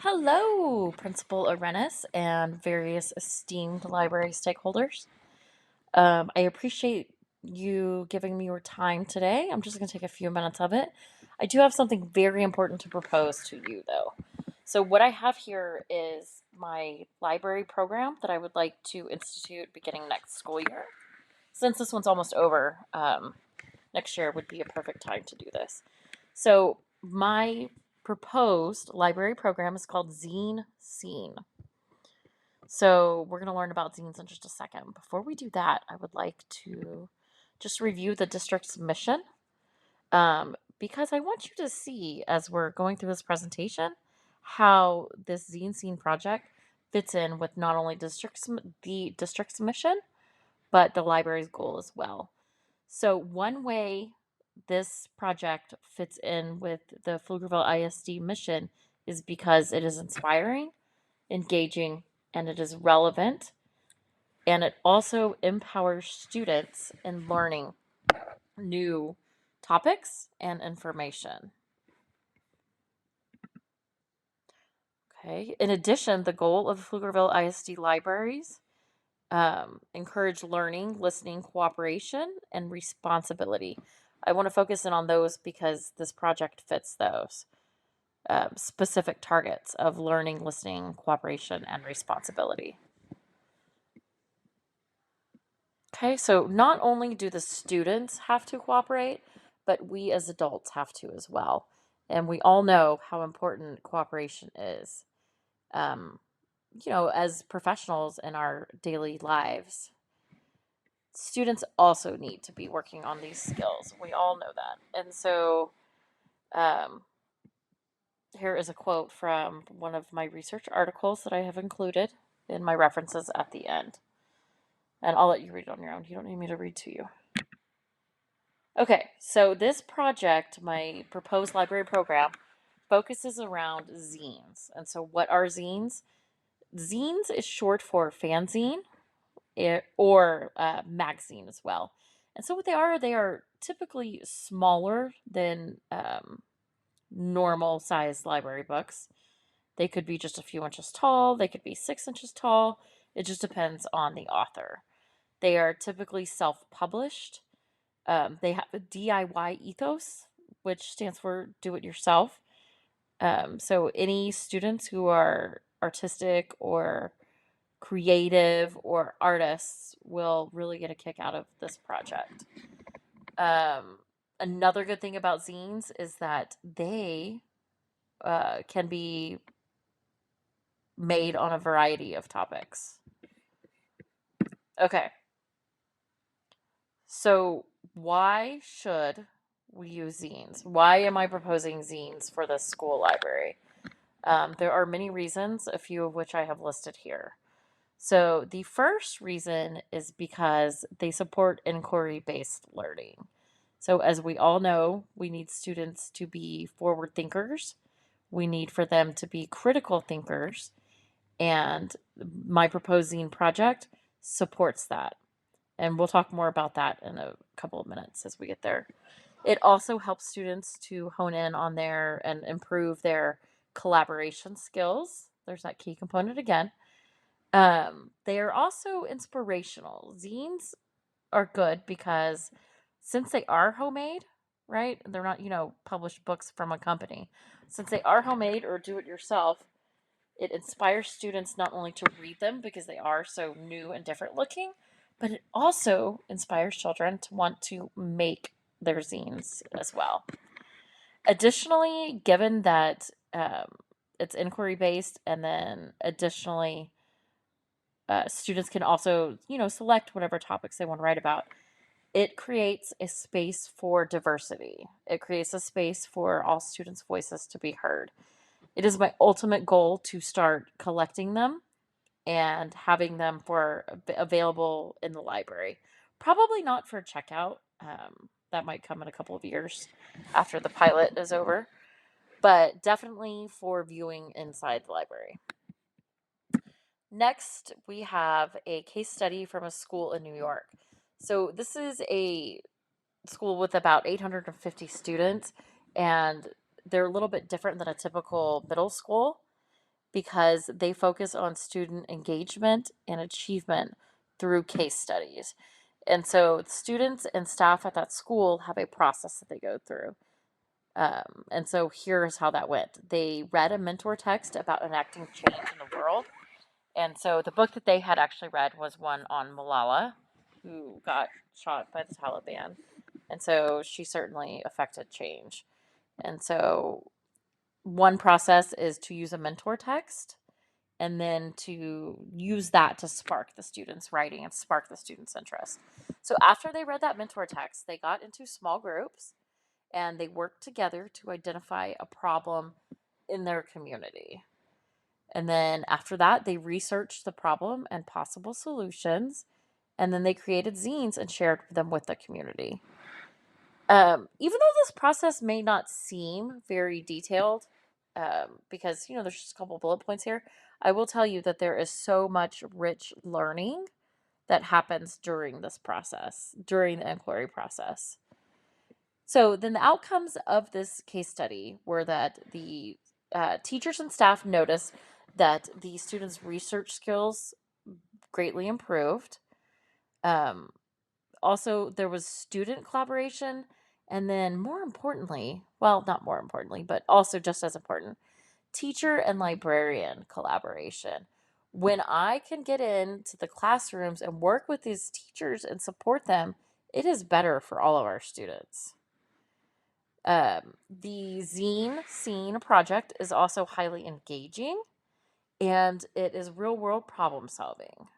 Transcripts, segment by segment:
Hello, Principal Arenas and various esteemed library stakeholders. I appreciate you giving me your time today. I'm just going to take a few minutes of it. I do have something very important to propose to you, though. So, what I have here is my library program that I would like to institute beginning next school year. Since this one's almost over, next year would be a perfect time to do this. So, my proposed library program is called Zine Scene. So, we're going to learn about zines in just a second. Before we do that, I would like to just review the district's mission because I want you to see as we're going through this presentation how this Zine Scene project fits in with not only the district's mission, but the library's goal as well. So, one way this project fits in with the Pflugerville ISD mission is because it is inspiring, engaging, and it is relevant. And it also empowers students in learning new topics and information. Okay. In addition, the goal of Pflugerville ISD libraries encourage learning, listening, cooperation, and responsibility. I want to focus in on those because this project fits those specific targets of learning, listening, cooperation, and responsibility. Okay, so not only do the students have to cooperate, but we as adults have to as well. And we all know how important cooperation is, um, as professionals in our daily lives. Students also need to be working on these skills. We all know that. And so um, here is a quote from one of my research articles that I have included in my references at the end. And I'll let you read it on your own. You don't need me to read to you. Okay, so this project, my proposed library program, focuses around zines. And so, what are zines? Zines is short for fanzine or magazine as well. And so, what they are typically smaller than normal sized library books. They could be just a few inches tall, they could be 6 inches tall. It just depends on the author. They are typically self published. They have a DIY ethos, which stands for do it yourself. So, any students who are artistic or creative or artists will really get a kick out of this project. Another good thing about zines is that they can be made on a variety of topics. Okay, so why should we use zines? Why am I proposing zines for this school library? There are many reasons, a few of which I have listed here. So, the first reason is because they support inquiry based learning. So, as we all know, we need students to be forward thinkers, we need for them to be critical thinkers, and my proposing project supports that. And we'll talk more about that in a couple of minutes as we get there. It also helps students to hone in on their and improve their collaboration skills. There's that key component again. They are also inspirational. Zines are good because since they are homemade, right? They're not, published books from a company. Since they are homemade or do it yourself, it inspires students not only to read them because they are so new and different looking, but it also inspires children to want to make their zines as well. Additionally, given that it's inquiry based, and then additionally, students can also, select whatever topics they want to write about. It creates a space for diversity. It creates a space for all students' voices to be heard. It is my ultimate goal to start collecting them and having them for available in the library. Probably not for checkout. That might come in a couple of years after the pilot is over, but definitely for viewing inside the library. Next, we have a case study from a school in New York. So, this is a school with about 850 students, and they're a little bit different than a typical middle school. because they focus on student engagement and achievement through case studies. And so students and staff at that school have a process that they go through. And so here's how that went. They read a mentor text about enacting change in the world. And so the book that they had actually read was one on Malala, who got shot by the Taliban. And so she certainly affected change. And so one process is to use a mentor text and then to use that to spark the students' writing and spark the students' interest. So after they read that mentor text, they got into small groups and they worked together to identify a problem in their community. And then after that, they researched the problem and possible solutions, and then they created zines and shared them with the community. Even though this process may not seem very detailed, because there's just a couple bullet points here, I will tell you that there is so much rich learning that happens during this process, during the inquiry process. So then the outcomes of this case study were that the teachers and staff noticed that the students' research skills greatly improved. Also, there was student collaboration, and then more importantly, well, not more importantly, but also just as important, teacher and librarian collaboration. When I can get into the classrooms and work with these teachers and support them, it is better for all of our students. The Zine Scene project is also highly engaging, and it is real world problem solving,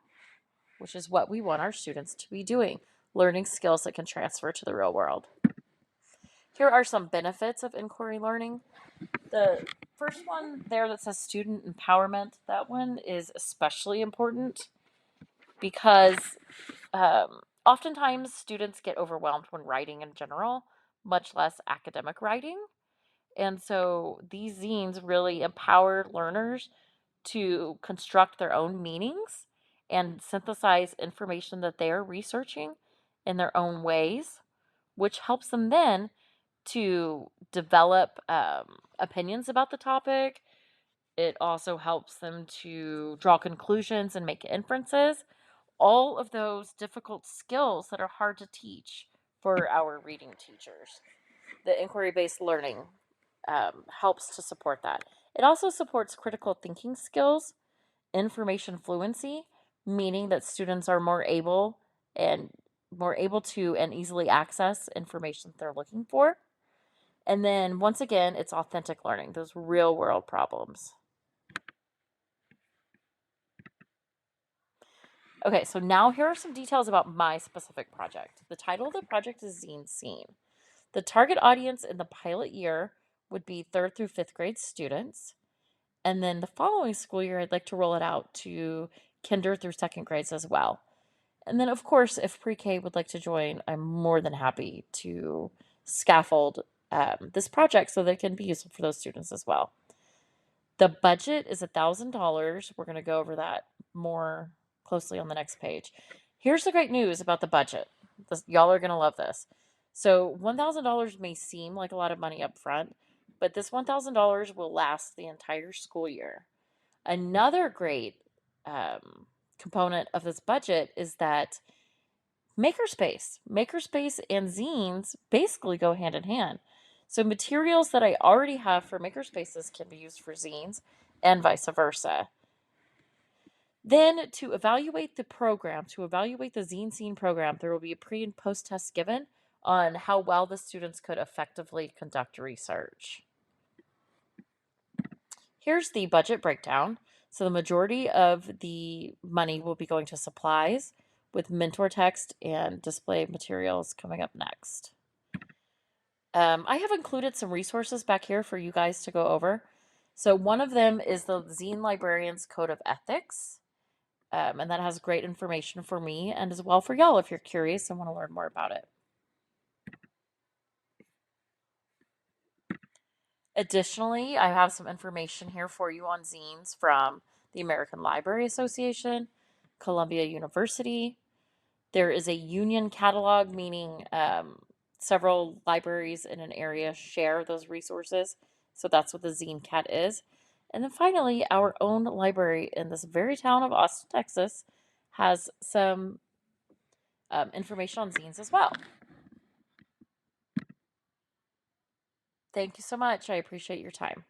which is what we want our students to be doing, learning skills that can transfer to the real world. Here are some benefits of inquiry learning. The first one there that says student empowerment, that one is especially important because oftentimes students get overwhelmed when writing in general, much less academic writing. And so these zines really empower learners to construct their own meanings and synthesize information that they are researching in their own ways, which helps them then to develop opinions about the topic. It also helps them to draw conclusions and make inferences. All of those difficult skills that are hard to teach for our reading teachers. The inquiry-based learning helps to support that. It also supports critical thinking skills, information fluency, meaning that students are more able to and easily access information that they're looking for. And then once again, it's authentic learning, those real world problems. Okay, so now here are some details about my specific project. The title of the project is Zine Scene. The target audience in the pilot year would be 3rd through 5th grade students. And then the following school year, I'd like to roll it out to kinder through 2nd grades as well. And then, of course, if pre-K would like to join, I'm more than happy to scaffold this project so that it can be useful for those students as well. The budget is $1,000. We're going to go over that more closely on the next page. Here's the great news about the budget. Y'all are going to love this. So $1,000 may seem like a lot of money up front, but this $1,000 will last the entire school year. Another great component of this budget is that Makerspace and zines basically go hand in hand. So materials that I already have for makerspaces can be used for zines and vice versa. Then to evaluate the Zine Scene program, there will be a pre and post test given on how well the students could effectively conduct research. Here's the budget breakdown. So the majority of the money will be going to supplies, with mentor text and display materials coming up next. I have included some resources back here for you guys to go over. So one of them is the Zine Librarian's Code of Ethics, and that has great information for me and as well for y'all if you're curious and want to learn more about it. Additionally, I have some information here for you on zines from the American Library Association, Columbia University. There is a union catalog, meaning several libraries in an area share those resources. So that's what the Zine Cat is. And then finally, our own library in this very town of Austin, Texas, has some information on zines as well. Thank you so much. I appreciate your time.